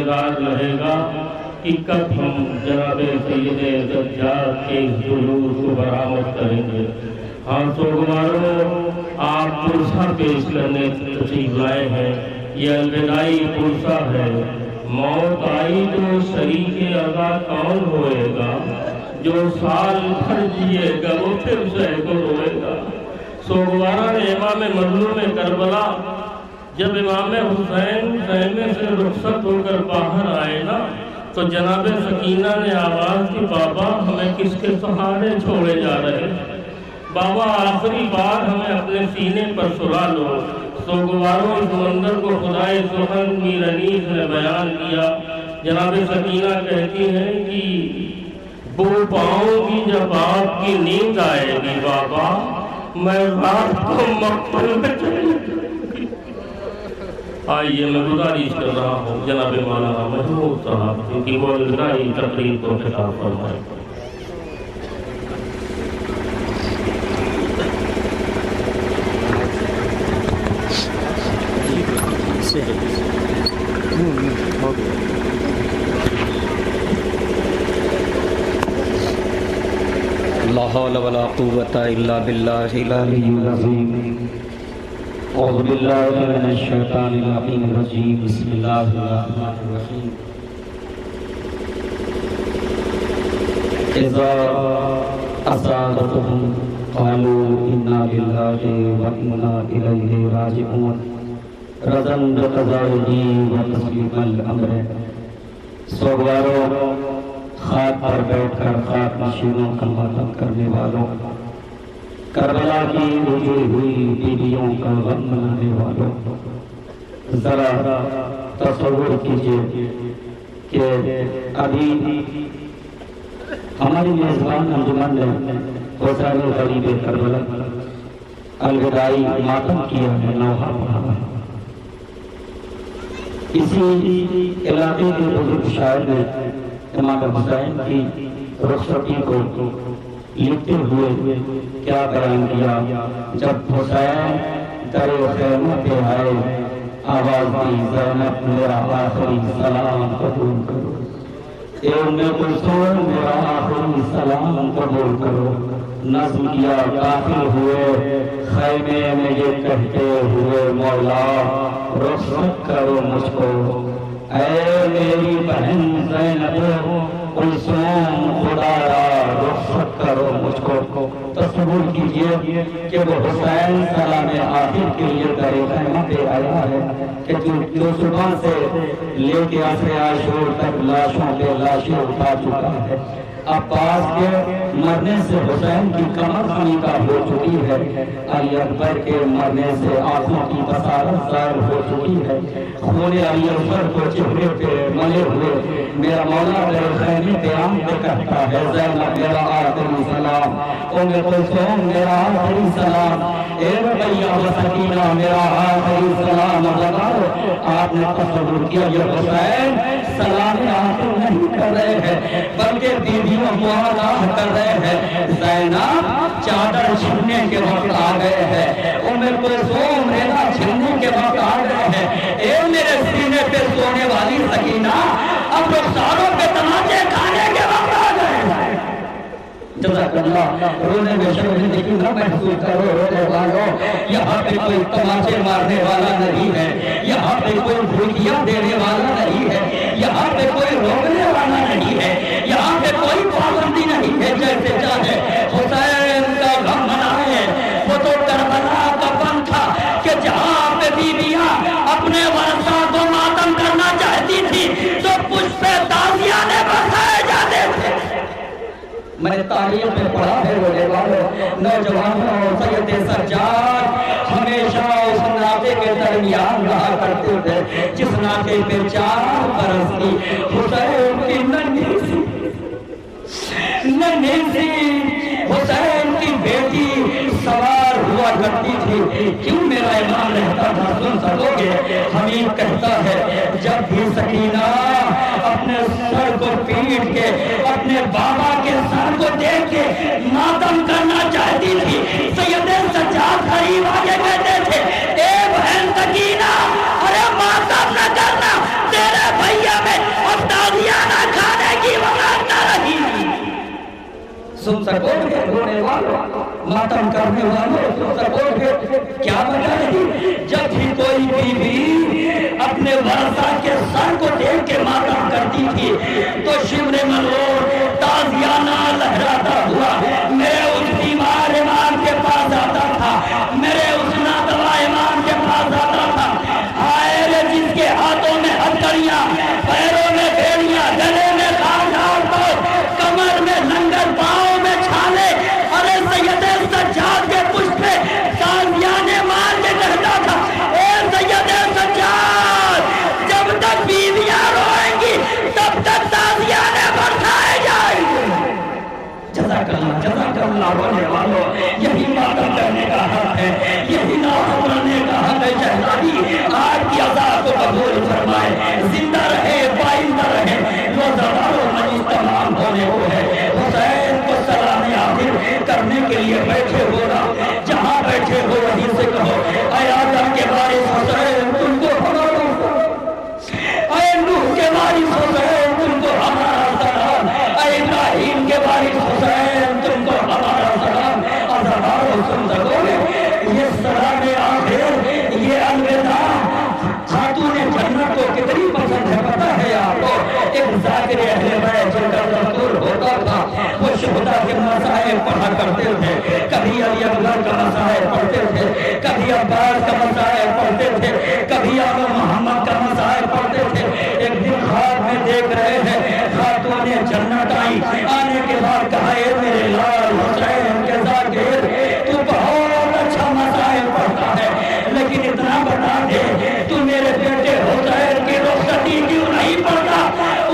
انتظار رہے گا کہ کب ہم جناب سید سجاد کے اس جلوس کو برآمد کریں گے۔ ہاں سوگواروں، آپ پرسہ پیش کرنے تشریف لائے ہیں، یہ الوداعی پرسہ ہے۔ موت آئی تو شریک عزا کون ہوئے گا، جو سال بھر جیے گا وہ پھر سے کو روئے گا۔ سوگوارہ نے امام مظلوم کربلا جب امام حسین خیمے سے رخصت ہو کر باہر آئے نا تو جناب سکینہ نے آواز کی، بابا ہمیں کس کے سہارے چھوڑے جا رہے ہیں، بابا آخری بار ہمیں اپنے سینے پر سلا لو۔ سوگواروں اس منظر کو خدائے سخن میر انیس نے بیان کیا۔ جناب سکینہ کہتی ہیں کہ بو پاؤں گی جب آپ کی نیند آئے گی بابا، میں رات کو مقبر میں چلی جاؤں گی۔ آئیے میں گزارش کر رہا ہوں جناب مولانا محمود صاحب جن کی وہ الوداعی تقریر کو خطاب فرمائیں۔ لا حول ولا قوة الا باللہ العلی العظیم۔ اعوذ باللہ من الشیطان الرجیم، بسم اللہ الرحمن الرحیم۔ اذا اصابتهم قالوا انا للہ وانا الیہ راجعون، رضا بقضائہ وتسلیم الامر۔ سوگواروں، خاک پر بیٹھ کر خاک نشینوں کا ماتم کرنے والوں، کربلا کی اجڑی ہوئی بیویوں کا غم منانے والوں، ذرا تصور کیجئے کہ ابھی ہماری میزبان انجمن نے حسین غریب کربلا الوداعی ماتم کیا ہے، نوحہ پڑھا ہے۔ اسی علاقے کے بزرگ شاعر نے امام حسین کی رخصتی کو لکھتے ہوئے کیا بیان کیا، جب حسین در خیمہ پہ آئے، آواز دی زینب میرا آخری سلام قبول کرو، اے ام کلثوم میرا آخری سلام قبول کرو۔ نظم کیا داخل ہوئے خیمے میں یہ کہتے ہوئے، مولا رخصت کرو مجھ کو، اے میری بہن زینب کلثوم، خدایا رخصت کرو مجھ کو۔ تصور کیجئے کہ وہ حسین سلام آخر کے لیے در خیمہ پہ آیا ہے کہ جو صبح سے لے کے عصر عاشور تک لاشوں پہ لاشیں اٹھا چکا ہے۔ عباس کے مرنے سے حسین کی کمر خمی کا ہو چکی ہے، علی اکبر کے مرنے سے آنکھوں کی بصارت ظاہر ہو چکی ہے، خون علی اکبر کو چہرے پہ ملے ہوئے میرا مولا در خیمے پہ آن پہ کہتا ہے، زینب میرا آخری سلام، ام کلثوم میرا آخری سلام، اے رقیہ و سکینہ میرا آخری سلام لگاؤ۔ آپ نے تصور کیا یہ حسین سلام آخر نہیں کر رہے ہیں بلکہ بیویوں کو آگاہ کر رہے ہیں، زینب چادر چھننے کے وقت آ گئے ہیں، ام کلثوم ریلا چھننے کے وقت آ گئے ہیں، اے میرے سینے پہ سونے والی سکینہ اب رخساروں پہ تماچے کھانے کے وقت آ گئے ہیں۔ جزاک اللہ۔ رونے میں شرمندگی نہ محسوس کرو رونے والوں، یہاں پہ کوئی تماچے مارنے والا نہیں ہے، یہاں پہ کوئی بھوکیاں دینے والا نہیں ہے، یہاں پہ کوئی روکنے والا نہیں ہے، یہاں پہ کوئی پابندی نہیں ہے، جیسے چاہے حسین کا غم منائے۔ وہ تو کربلا کا پن تھا کہ جہاں پہ بیویاں اپنے ورثہ کو ماتم کرنا چاہتی تھی تو کچھ پہ تازیاں نے بسائے جاتے تھے۔ میں نے تاریخ میں پڑھا ہے رونے والوں، نوجوانوں، سید سجاد ہمیشہ اس ناطے کے درمیان رہا کرتے تھے جس ناطے پہ 4 برس کی حسین کی ننھی سی حسین کی بیٹی سوار ہوا کرتی تھی۔ کیوں میرا امام رہتا تھا سن سکو گے، حمید کہتا ہے جب بھی سکینہ اپنے سر کو پیٹ کے اپنے بابا کے سر کو دیکھ کے ماتم کرنا چاہتی تھی، سید سجاد قریب آگے کہتے تھے اے بہن سکینہ ارے ماتم نہ کرنا، تیرے بھیا میں اب تازیانہ کھانے کی وقت نہ رہی۔ سن سکو گے رونے والوں، ماتم کرنے والوں، سن سکو گے کیا وجہ رہی؟ جب بھی کوئی بیوی اپنے ورثہ کے سر کو دیکھ کے ماتم کرتی تھی تو شیو منور تازیانہ لہراتا ہوا میرے اس بیمار امام کے پاس آتا تھا، میرے اس ناتوا امام کے پاس آتا تھا۔ آئے رے جس کے ہاتھوں میں ہتھکڑیاں، پیروں میں بیڑیاں، گلے میں خارجار تو کمر میں لنگر، پاؤں میں چھالے، ارے سید سجاد کے پشت پہ تازیانے مار کے کہتا تھا اے سید سجاد جب تک بیویاں روئیں گی تب تک تازیانے برسائے جائیں گے۔ جزاک اللہ ہونے والوں، یہی ماتم کرنے کا حق ہے، یہی نام پڑھنے کا حق ہے۔ شہزادی آج کی عزا کو قبول فرمائے، زندہ رہے، پائندہ رہے، روزگار و مجلس تمام ہونے کو ہے۔ حسین کو سلام آخر کرنے کے لیے بیٹھے ہو نا، جہاں بیٹھے ہو وہیں سے کہو اے آدم کے وارث حسین تم کو ہمارا سلام، اے نوح کے وارث حسین تم کو ہمارا سلام، اے ابراہیم کے وارث حسین تم کو ہمارا سلام۔ ازہار سن سکو گے یہ سلام آخر، یہ الوداع خاتون جنت کو کتنی پسند ہے پتہ ہے آپ کو؟ ایک ذاکر اہل بیت جن کا دستور ہوتا تھا، وہ شہداء کے مصائب پڑھا کرتے تھے، کبھی علی اکبر کا مصائب پڑھتے تھے، کبھی عباس کا مصائب پڑھتے تھے، کبھی آل محمد کا مصائب پڑھتے تھے۔ ایک دن خواب میں دیکھ رہے ہیں خاتون جنت آئی، آنے کے بعد کہا اے میرے لال حسین کے ذاکر تو بہت اچھا مصائب پڑھتا ہے، لیکن اتنا بتا دے تو میرے بیٹے حسین کی رخصتی کیوں نہیں پڑھتا؟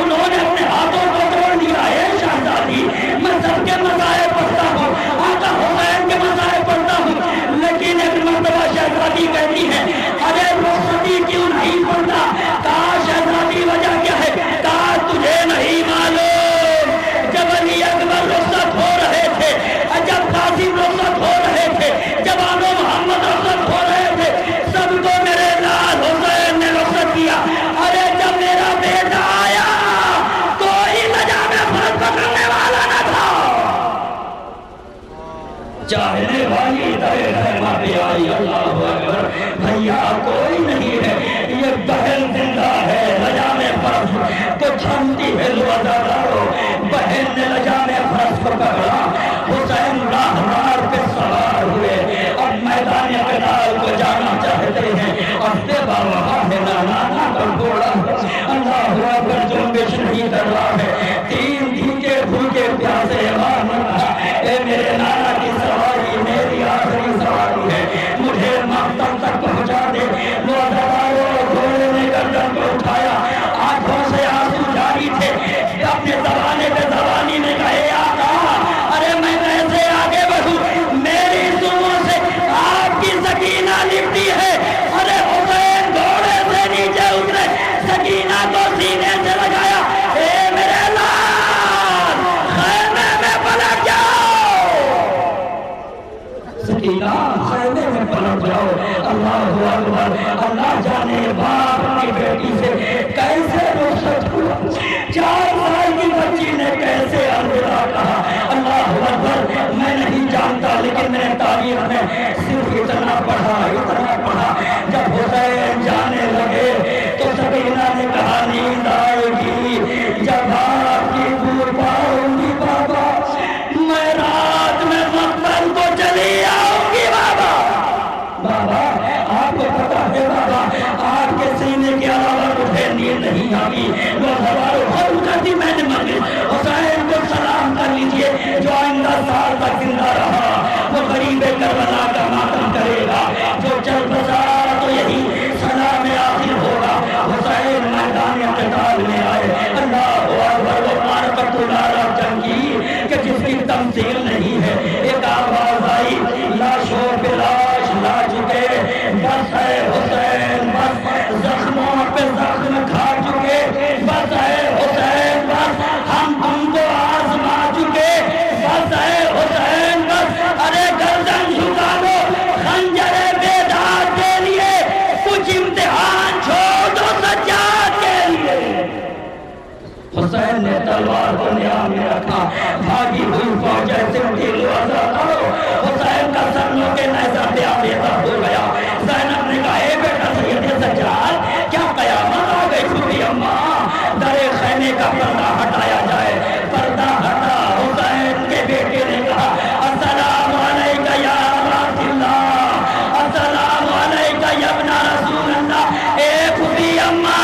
انہوں نے اپنے ہاتھوں کو توڑ دیا ہے شہزادی، میں سب کے مصائب پڑھتا ہوں، آقا حسین کے مصائب پڑھتا ہوں، لیکن ایک مرتبہ شہزادی کہتی ہے ارے رخصتی کیوں نہیں پڑھتا؟ کہا شہزادی وجہ کیا ہے؟ کہا تجھے نہیں معلوم جب علی اکبر رخصت ہو رہے تھے، جب قاسم رخصت ہو رہے تھے، جب آل محمد رخصت ہو رہے تھے، سب کو میرے لال حسین نے رخصت کیا۔ ارے جب میرا بیٹا آیا کوئی لجا میں فرق پکڑنے والا نہ تھا، چاہنے والی در خیمہ پہ آئی، اللہ اکبر، بھیا کوئی نہیں ہے، یہ بہن زندہ ہے، لجا میں فرق کو تھامتی ہے وزادارو، بہن نے لجا میں فرق کو پکڑا، حسین راہنار پہ سوار ہوئے، اب میدان قتال کو جانا چاہتے ہیں، اب بابا ہے نانا پر گھوڑا، اللہ اکبر جنبش نہیں کر رہا ہے، تین دن کے بھوکے پیاسے امام رہا، اے میرے نانا کی سواری میری آخری سواری ہے، مجھے مقتل تک پہنچا دے۔ نوزواروں گھوڑے نے گردن کو اٹھایا، آنکھوں سے آنسو جاری تھے، اپنے زبانے پہ زبانی نے کہے آقا ارے میں کیسے آگے بڑھوں، میری سنوں سے آپ کی سکینہ لپٹی ہے۔ ارے حسین گھوڑے سے نیچے اترے، سکینہ کو سینے سے لگایا، اے میرے لال خیمے میں پلٹ جاؤ، سکینہ خیمے میں پلٹ جاؤ۔ اللہ اکبر، اللہ جانے باپ کی بیٹی سے کیسے رخصت ہوا، 4 سال کی بچی نے کیسے الوداع کہا۔ اللہ اکبر، میں نہیں جانتا لیکن میں نے تاریخ میں صرف اتنا پڑھا، جب حسین جانے لگے تو سکینہ نے کہا نیند آئے گی جب آپ کی دور پاؤں گی بابا، میں رات میں مقتل کو چلی آؤں گی بابا۔ بابا آپ کو پتا ہے بابا آپ کے سینے کے علاوہ مجھے نیند نہیں آئی، وہ سواروں خود کرتی میں نے مجھے حسین کو سلام کر لیجئے جو آئندہ سال تک زندہ رہا، وہ غریب کربلا کا ماتم کرے گا، جو چل بسا تو یہی سلام آخر ہوگا۔ حسین میدان قتال میں آئے، اللہ اکبر، وہ معرکۃ العرا جنگی کہ جس کی تمثیل نہیں ہے، ایک آواز آئی لاشوں پہ لاش لا چکے، بس ہے حسین بس، زخموں پہ زخم کھا چکے، بس ہے حسین بس، ہم تم کو آزما چکے، بس ہے حسین بس، ارے گردن جھکا دو خنجر بیداد کے لیے، کچھ امتحان چھوڑ دو سجاد کے لیے۔ حسین نے تلوار کو نیام میں رکھا، بھاگی ہوئی فوج ایسے اٹھی، لوازہ کرو، حسین کا سر لو کے نیزہ پہ آویزہ ہو گیا۔ زینب نے کہا اے بیٹا سید سجاد، کیا قیامت آ گئی؟ چھوٹی اماں در خیمے کا پردہ ہٹایا جائے۔ پردہ ہٹا، حسین کے بیٹے نے کہا السلام علیکہ یا رسول اللہ، السلام علیکہ یا ابن رسول اللہ۔ اے چھوٹی اماں،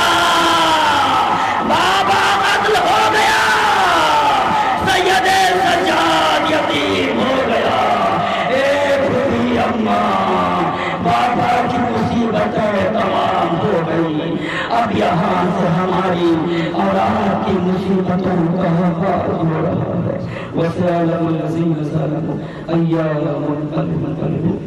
بابا قتل ہو گیا، سید سجاد یتیم ہو گیا۔ اے چھوٹی اماں، بابا کی مصیبتیں تمام ہو گئی، اب یہاں سے ہماری اور آپ کی مصیبتوں کا حفاظ ہو رہا ہے۔ وَسَيَعْلَمُ الَّذِينَ ظَلَمُوا أَيَّ يَوْمٍ ينقلبون۔